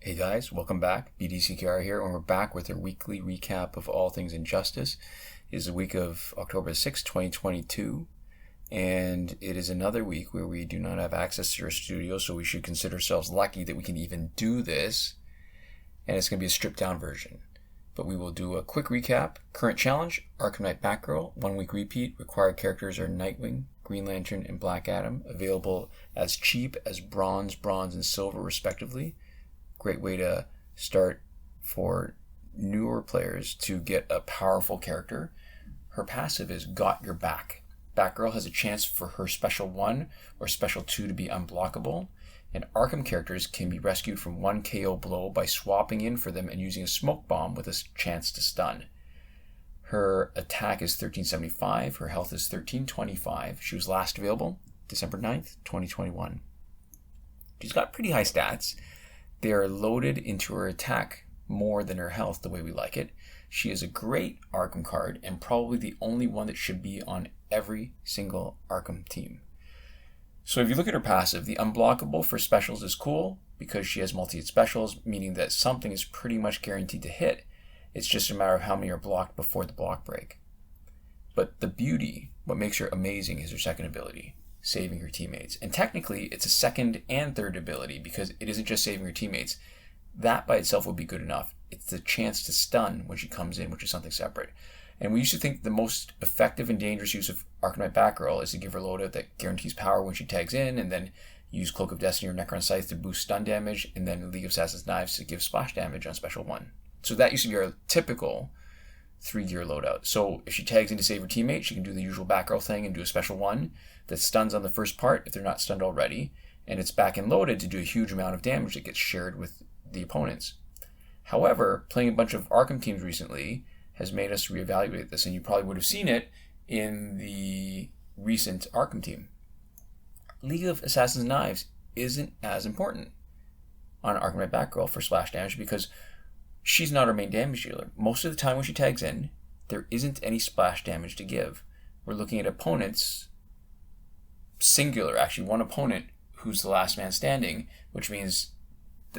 Hey guys, welcome back. BDCKR here, and we're back with our weekly recap of all things Injustice. It is the week of October 6, 2022, and it is another week where we do not have access to our studio, so we should consider ourselves lucky that we can even do this, and it's going to be a stripped-down version. But we will do a quick recap. Current challenge, Arkham Knight Batgirl, 1 week repeat. Required characters are Nightwing, Green Lantern, and Black Adam, available as cheap as bronze, and silver respectively. Great way to start for newer players to get a powerful character. Her passive is Got Your Back. Batgirl has a chance for her Special 1 or Special 2 to be unblockable, and Arkham characters can be rescued from one KO blow by swapping in for them and using a smoke bomb with a chance to stun. Her attack is 1375, her health is 1325. She was last available December 9th, 2021. She's got pretty high stats. They are loaded into her attack more than her health, the way we like it. She is a great Arkham card and probably the only one that should be on every single Arkham team. So if you look at her passive, the unblockable for specials is cool because she has multi-hit specials, meaning that something is pretty much guaranteed to hit. It's just a matter of how many are blocked before the block break. But the beauty, what makes her amazing, is her second ability, saving her teammates. And technically, it's a second and third ability because it isn't just saving her teammates. That by itself would be good enough. It's the chance to stun when she comes in, which is something separate. And we used to think the most effective and dangerous use of Arkham Knight Batgirl is to give her loadout that guarantees power when she tags in, and then use Cloak of Destiny or Necron Scythe to boost stun damage, and then League of Assassin's Knives to give splash damage on Special 1. So that used to be our typical 3-gear loadout. So if she tags in to save her teammate, she can do the usual Batgirl thing and do a Special 1 that stuns on the first part if they're not stunned already, and it's back and loaded to do a huge amount of damage that gets shared with the opponents. However, playing a bunch of Arkham teams recently has made us reevaluate this, and you probably would have seen it in the recent Arkham team. League of Assassin's Knives isn't as important on Arkham Knight Batgirl for splash damage because she's not our main damage dealer. Most of the time when she tags in, there isn't any splash damage to give. We're looking at opponents, singular, actually one opponent who's the last man standing, which means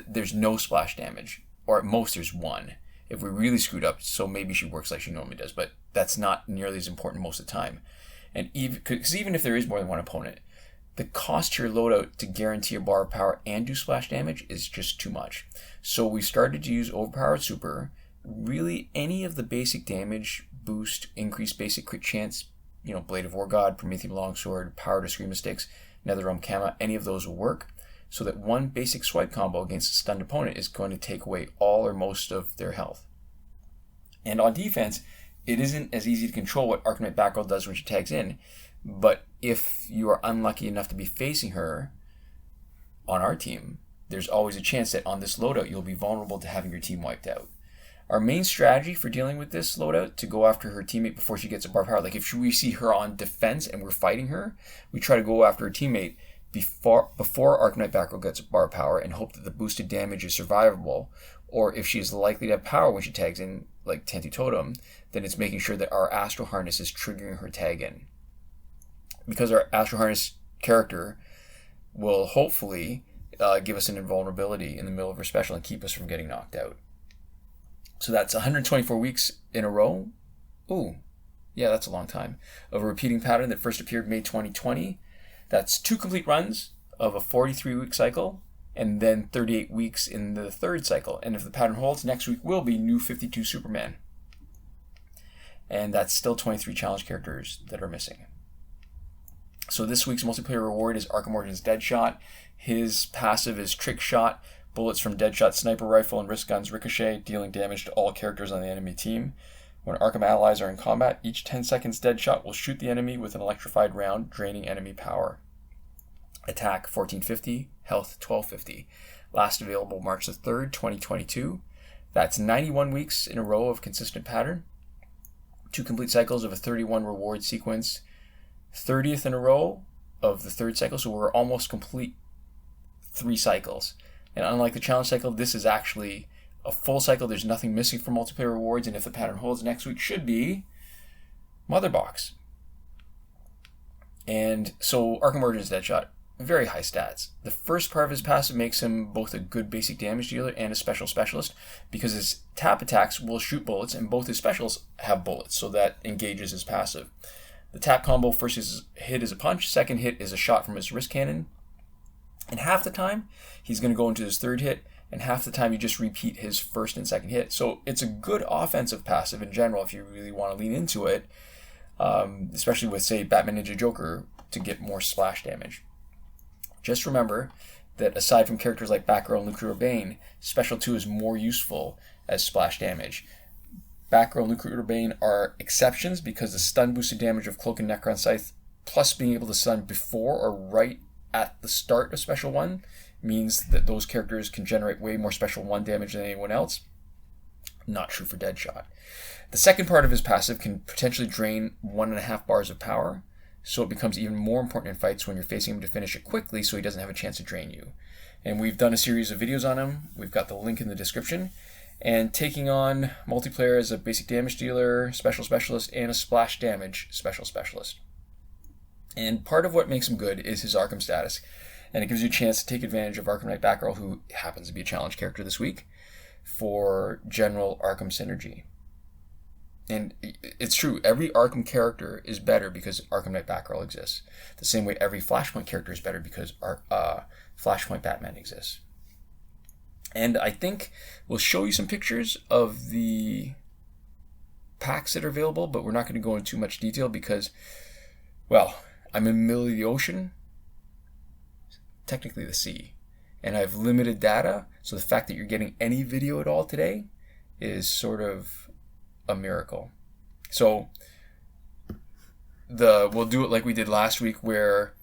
there's no splash damage, or at most there's one. If we really screwed up, so maybe she works like she normally does, but that's not nearly as important most of the time. And even if there is more than one opponent, the cost to your loadout to guarantee a bar of power and do splash damage is just too much. So we started to use Overpowered Super. Really, any of the basic damage, boost, increased basic crit chance, Blade of War God, Promethean Longsword, Power to Scream of Sticks, NetherRealm Kama, any of those will work, so that one basic swipe combo against a stunned opponent is going to take away all or most of their health. And on defense, it isn't as easy to control what Arkham Knight Batgirl does when she tags in, but if you are unlucky enough to be facing her on our team, there's always a chance that on this loadout you'll be vulnerable to having your team wiped out. Our main strategy for dealing with this loadout, to go after her teammate before she gets a bar of power, like if we see her on defense and we're fighting her, we try to go after her teammate before Arkham Knight Batgirl gets a bar of power and hope that the boosted damage is survivable, or if she is likely to have power when she tags in, like Tentu Totem, then it's making sure that our Astral Harness is triggering her tag in. Because our Astral Harness character will hopefully give us an invulnerability in the middle of her special and keep us from getting knocked out. So that's 124 weeks in a row. Ooh, yeah, that's a long time. Of a repeating pattern that first appeared May 2020. That's 2 complete runs of a 43-week cycle, and then 38 weeks in the third cycle. And if the pattern holds, next week will be New 52 Superman. And that's still 23 challenge characters that are missing. So this week's multiplayer reward is Arkham Origins Deadshot. His passive is Trick Shot. Bullets from Deadshot sniper rifle and wrist guns ricochet, dealing damage to all characters on the enemy team. When Arkham allies are in combat, each 10 seconds Deadshot will shoot the enemy with an electrified round, draining enemy power. Attack 1450, health 1250. Last available March the 3rd, 2022. That's 91 weeks in a row of consistent pattern. 2 complete cycles of a 31 reward sequence. 30th in a row of the third cycle, so we're almost complete 3 cycles. And unlike the challenge cycle, this is actually a full cycle. There's nothing missing from multiplayer rewards, and if the pattern holds, next week should be Mother Box. And so Arkham Origins Deadshot. very high stats. The first part of his passive makes him both a good basic damage dealer and a special specialist, because his tap attacks will shoot bullets, and both his specials have bullets, so that engages his passive. The tap combo, first hit is a punch, second hit is a shot from his wrist cannon, and half the time he's going to go into his third hit, and half the time you just repeat his first and second hit. So it's a good offensive passive in general if you really want to lean into it, especially with, say, Batman Ninja Joker, to get more splash damage. Just remember that aside from characters like Batgirl and BomboBen, Special 2 is more useful as splash damage. Batgirl and BomboBen are exceptions because the stun boosted damage of Cloak and Necron Scythe, plus being able to stun before or right at the start of Special 1, means that those characters can generate way more Special 1 damage than anyone else. Not true for Deadshot. The second part of his passive can potentially drain 1.5 bars of power, so it becomes even more important in fights when you're facing him to finish it quickly so he doesn't have a chance to drain you. And we've done a series of videos on him. We've got the link in the description. And taking on multiplayer as a basic damage dealer, special specialist, and a splash damage special specialist. And part of what makes him good is his Arkham status. And it gives you a chance to take advantage of Arkham Knight Batgirl, who happens to be a challenge character this week, for general Arkham synergy. And it's true, every Arkham character is better because Arkham Knight Batgirl exists. The same way every Flashpoint character is better because Flashpoint Batman exists. And I think we'll show you some pictures of the packs that are available, but we're not going to go into too much detail because, well, I'm in the middle of the ocean, technically the sea, and I have limited data, so the fact that you're getting any video at all today is sort of a miracle. So we'll do it like we did last week, where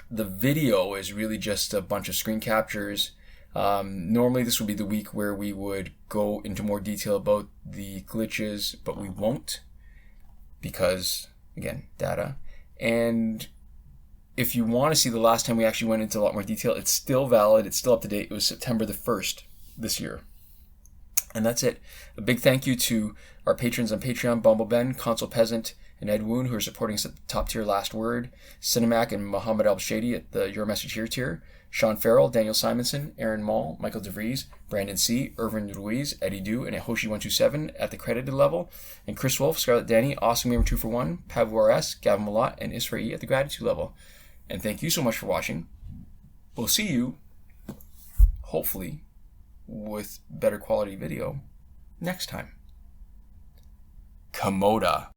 the video is really just a bunch of screen captures. Normally this would be the week where we would go into more detail about the glitches, but we won't because, again, data. And if you want to see the last time we actually went into a lot more detail, it's still valid, it's still up to date. It was September the 1st this year. And that's it. A big thank you to our patrons on Patreon, BomboBen, Console Peasant, and Edwoon, who are supporting us at the top tier Last Word, Sinemac and Mohammed Albshaiti at the Your Message Here tier, Shawn Farrell, Daniel Simonson, Aaron Maule, Michael DeVries, Brandon C., Irvin Ruiz, Eddydoo, and Hoshi 127 at the credited level, and Chris Wolff, Scarlet, Dani, Awesomegamer 241, Pavu RS, Gavin, Mallott, and Isfar at the gratitude level. And thank you so much for watching. We'll see you, hopefully, with better quality video next time. Komoda.